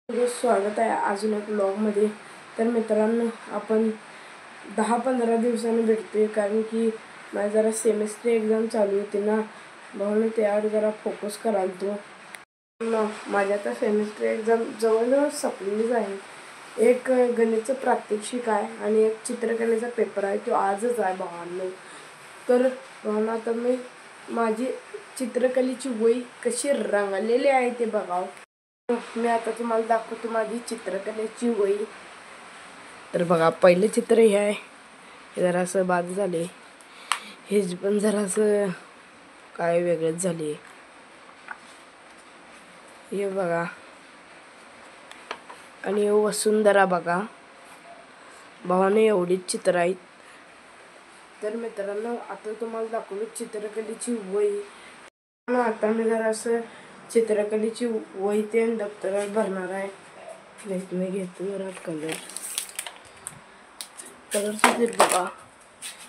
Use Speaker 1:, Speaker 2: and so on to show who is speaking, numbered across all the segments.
Speaker 1: स्वागत आहे अजून एक ब्लॉगमध्ये। तर मित्रांनो, आपण 10-15 दिवसांनी भेटतोय कारण की माझी जरा सेमेस्टर एक्झाम चालू होती ना, म्हणून त्यावर जरा फोकस करालतो। माझ्या आता सेमेस्टर एक्झाम जवळजवळ संपलेलीच आहे। एक गणितचं प्रात्यक्षिक आहे आणि एक चित्रकलेचा पेपर आहे, तो आजच आहे भावांनो। तर भावांनो, आता मी माझी चित्रकलेची वही कशी रंगलेली आहे ते बघावं। मी आता तुम्हाला दाखवतो माझी चित्रकलेची वही। तर बघा, पहिले चित्र हे आहे, हे जरासं बाद झाले, हे पण जरासं काय वेगळंच झाले। हे बघा, आणि वसुंधरा बघा भावाने, एवढीच चित्र आहेत। तर मित्रांनो, आता तुम्हाला दाखवतो चित्रकलेची वही। आता मी जरासं चित्रकलेची वही ते दप्तरात भरणार आहे। मी घेतो जरा कलरचे बघा,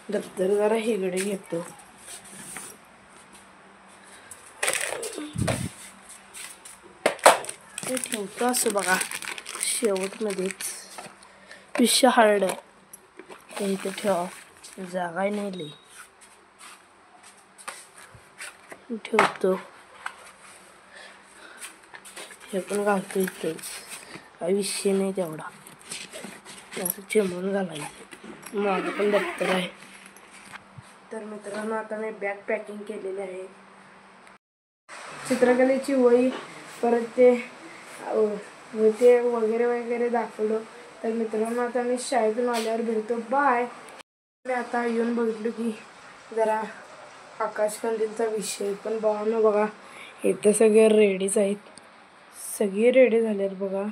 Speaker 1: दप्तर जरा हेगडे घेतो। ते ठेवतो असं बघा, शेवटमध्येच विषय हार्ड आहे ते इथे ठेवा, जागा नाही लई ठेवतो। हे पण घालतो इथेच, काही विषय नाही तेवढा, असं चिमून घालायचं। माझं पण दप्तर आहे। तर मित्रांनो, आता मी बॅग पॅकिंग केलेली आहे। चित्रकलेची वही परत ते वगैरे वगैरे दाखवलं। तर मित्रांनो, आता मी शाळेतून आल्यावर भेटतो, बाय। मी आता येऊन बघितलो की जरा आकाशकंदीलचा विषय पण भावांनो बघा, इथं सगळे रेडीच आहेत, सगळे रेडी झालेत बघा,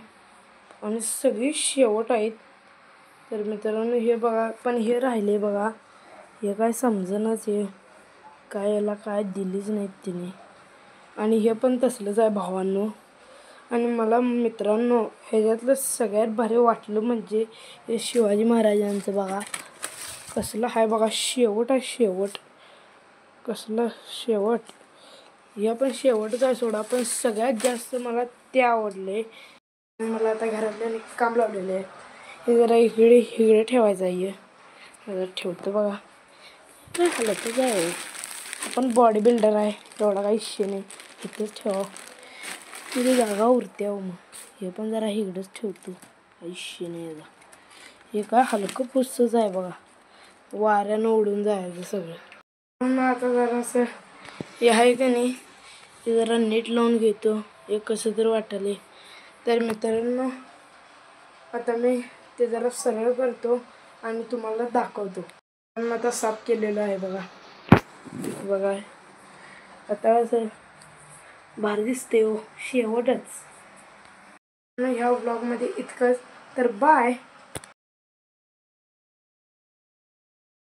Speaker 1: आणि सगळी शेवट आहेत। तर मित्रांनो, हे बघा, पण हे राहिले बघा, हे काय समजेनाच, हे काय याला काय दिलीच नाहीत तिने, आणि हे पण तसलंच आहे भावांनो। आणि मला मित्रांनो, ह्याच्यातलं सगळ्यात भारी वाटलं म्हणजे हे शिवाजी महाराजांचं बघा, कसलं आहे बघा, शेवट आहे शेवट, कसलं शेवट, हे पण शेवटच आहे सोडा, पण सगळ्यात जास्त मला ते आवडले। मला आता घरातले काम लावलेले आहे, हे जरा इकडे ठेवायचं आहे, जरा ठेवतो बघा, काय हलतच आहे, आपण बॉडी बिल्डर आहे, एवढा काही विषय नाही, इथेच ठेवा, तिथे जागा उरते हो। मग हे पण जरा इकडेच ठेवतो, काही विषय नाही याचा, हे काय हलकं पुस्तच आहे बघा, वाऱ्यानं उडून जायचं सगळं। आता जरासं हे आहे का नाही, ते जरा नीट लावून घेतो, हे कसं तर वाटले। तर मित्रांनो, आता मी ते जरा सरळ करतो आणि तुम्हाला दाखवतो। आता साफ केलेलं आहे बघा, बघा आता असं भारी दिसते हो, शेवटच। ह्या ब्लॉगमध्ये इतकंच, तर बाय।